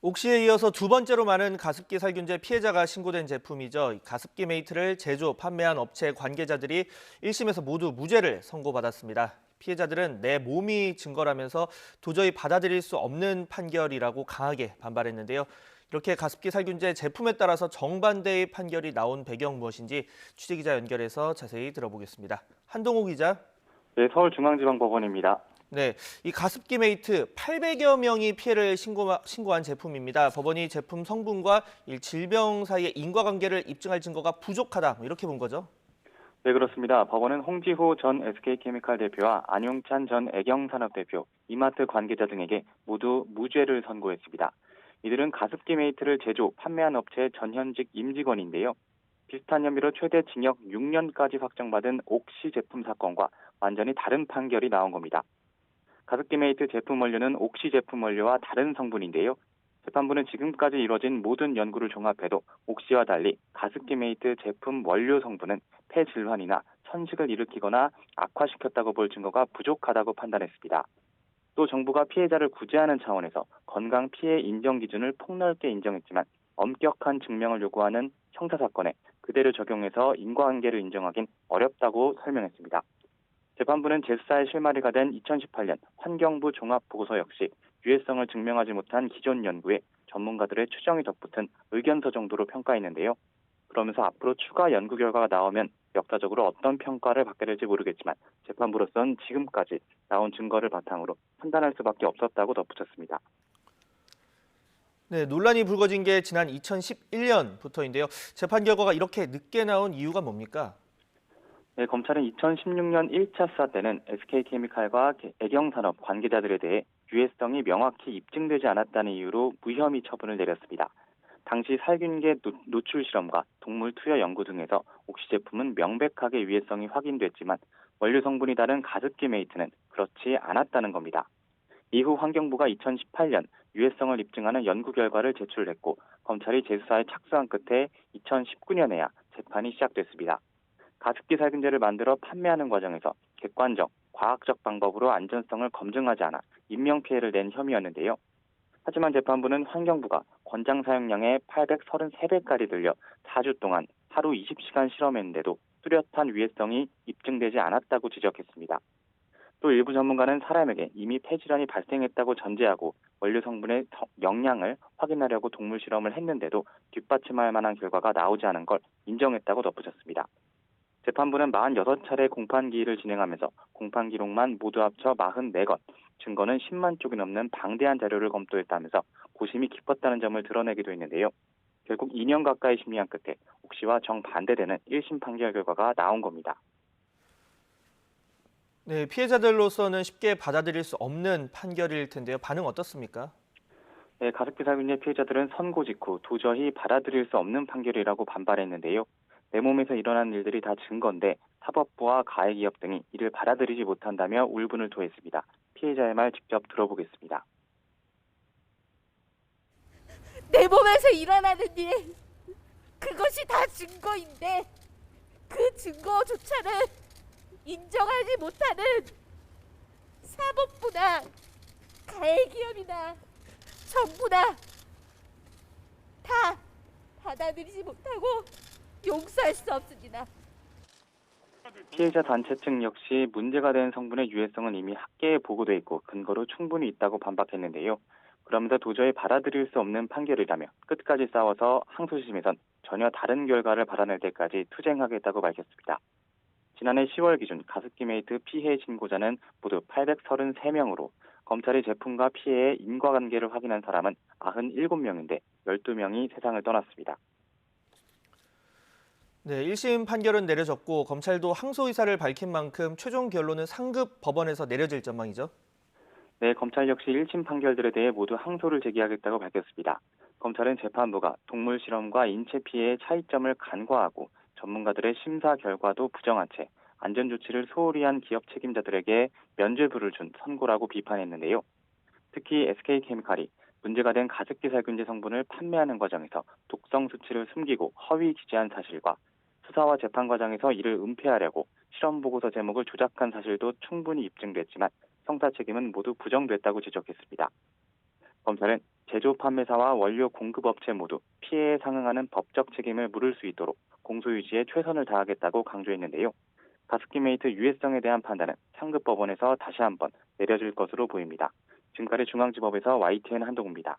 옥시에 이어서 두 번째로 많은 가습기 살균제 피해자가 신고된 제품이죠. 이 가습기 메이트를 제조, 판매한 업체 관계자들이 1심에서 모두 무죄를 선고받았습니다. 피해자들은 내 몸이 증거라면서 도저히 받아들일 수 없는 판결이라고 강하게 반발했는데요. 이렇게 가습기 살균제 제품에 따라서 정반대의 판결이 나온 배경 무엇인지 취재기자 연결해서 자세히 들어보겠습니다. 한동호 기자. 네, 서울중앙지방법원입니다. 네, 이 가습기 메이트 800여 명이 피해를 신고한 제품입니다. 법원이 제품 성분과 이 질병 사이의 인과관계를 입증할 증거가 부족하다, 이렇게 본 거죠. 네, 그렇습니다. 법원은 홍지호 전 SK케미칼 대표와 안용찬 전 애경산업 대표, 이마트 관계자 등에게 모두 무죄를 선고했습니다. 이들은 가습기 메이트를 제조, 판매한 업체의 전현직 임직원인데요. 비슷한 혐의로 최대 징역 6년까지 확정받은 옥시 제품 사건과 완전히 다른 판결이 나온 겁니다. 가습기 메이트 제품 원료는 옥시 제품 원료와 다른 성분인데요. 재판부는 지금까지 이뤄진 모든 연구를 종합해도 옥시와 달리 가습기 메이트 제품 원료 성분은 폐질환이나 천식을 일으키거나 악화시켰다고 볼 증거가 부족하다고 판단했습니다. 또 정부가 피해자를 구제하는 차원에서 건강 피해 인정 기준을 폭넓게 인정했지만 엄격한 증명을 요구하는 형사사건에 그대로 적용해서 인과관계를 인정하긴 어렵다고 설명했습니다. 재판부는 제수사의 실마리가 된 2018년 환경부 종합보고서 역시 유해성을 증명하지 못한 기존 연구에 전문가들의 추정이 덧붙은 의견서 정도로 평가했는데요. 그러면서 앞으로 추가 연구 결과가 나오면 역사적으로 어떤 평가를 받게 될지 모르겠지만 재판부로서는 지금까지 나온 증거를 바탕으로 판단할 수밖에 없었다고 덧붙였습니다. 네, 논란이 불거진 게 지난 2011년부터인데요. 재판 결과가 이렇게 늦게 나온 이유가 뭡니까? 네, 검찰은 2016년 1차 수사 때는 SK케미칼과 애경산업 관계자들에 대해 유해성이 명확히 입증되지 않았다는 이유로 무혐의 처분을 내렸습니다. 당시 살균계 노출 실험과 동물 투여 연구 등에서 옥시 제품은 명백하게 유해성이 확인됐지만 원료 성분이 다른 가습기 메이트는 그렇지 않았다는 겁니다. 이후 환경부가 2018년 유해성을 입증하는 연구 결과를 제출했고 검찰이 재수사에 착수한 끝에 2019년에야 재판이 시작됐습니다. 가습기 살균제를 만들어 판매하는 과정에서 객관적, 과학적 방법으로 안전성을 검증하지 않아 인명피해를 낸 혐의였는데요. 하지만 재판부는 환경부가 권장 사용량의 833배까지 늘려 4주 동안 하루 20시간 실험했는데도 뚜렷한 위해성이 입증되지 않았다고 지적했습니다. 또 일부 전문가는 사람에게 이미 폐질환이 발생했다고 전제하고 원료 성분의 영향을 확인하려고 동물 실험을 했는데도 뒷받침할 만한 결과가 나오지 않은 걸 인정했다고 덧붙였습니다. 재판부는 46차례 공판기일을 진행하면서 공판 기록만 모두 합쳐 44건, 증거는 10만 쪽이 넘는 방대한 자료를 검토했다면서 고심이 깊었다는 점을 드러내기도 했는데요. 결국 2년 가까이 심리한 끝에 옥시와 정반대되는 1심 판결 결과가 나온 겁니다. 네, 피해자들로서는 쉽게 받아들일 수 없는 판결일 텐데요. 반응 어떻습니까? 네, 가습기 살균제 피해자들은 선고 직후 도저히 받아들일 수 없는 판결이라고 반발했는데요. 내 몸에서 일어난 일들이 다 증거인데 사법부와 가해기업 등이 이를 받아들이지 못한다며 울분을 토했습니다. 피해자의 말 직접 들어보겠습니다. 내 몸에서 일어나는 일, 그것이 다 증거인데 그 증거조차는 인정하지 못하는 사법부나 가해기업이나 정부나 다 받아들이지 못하고 용서할 수 없습니다. 피해자 단체 측 역시 문제가 된 성분의 유해성은 이미 학계에 보고돼 있고 근거로 충분히 있다고 반박했는데요. 그러면서 도저히 받아들일 수 없는 판결이라며 끝까지 싸워서 항소심에선 전혀 다른 결과를 받아낼 때까지 투쟁하겠다고 밝혔습니다. 지난해 10월 기준 가습기 메이트 피해 신고자는 모두 833명으로 검찰이 제품과 피해의 인과관계를 확인한 사람은 97명인데 12명이 세상을 떠났습니다. 네, 1심 판결은 내려졌고 검찰도 항소 의사를 밝힌 만큼 최종 결론은 상급 법원에서 내려질 전망이죠. 네, 검찰 역시 1심 판결들에 대해 모두 항소를 제기하겠다고 밝혔습니다. 검찰은 재판부가 동물 실험과 인체 피해의 차이점을 간과하고 전문가들의 심사 결과도 부정한 채 안전조치를 소홀히 한 기업 책임자들에게 면죄부를 준 선고라고 비판했는데요. 특히 SK케미칼이 문제가 된 가습기 살균제 성분을 판매하는 과정에서 독성 수치를 숨기고 허위 기재한 사실과 수사와 재판 과정에서 이를 은폐하려고 실험 보고서 제목을 조작한 사실도 충분히 입증됐지만 형사 책임은 모두 부정됐다고 지적했습니다. 검찰은 제조 판매사와 원료 공급업체 모두 피해에 상응하는 법적 책임을 물을 수 있도록 공소 유지에 최선을 다하겠다고 강조했는데요. 가습기 메이트 유해성에 대한 판단은 상급 법원에서 다시 한번 내려질 것으로 보입니다. 지금까지 중앙지법에서 YTN 한동우입니다.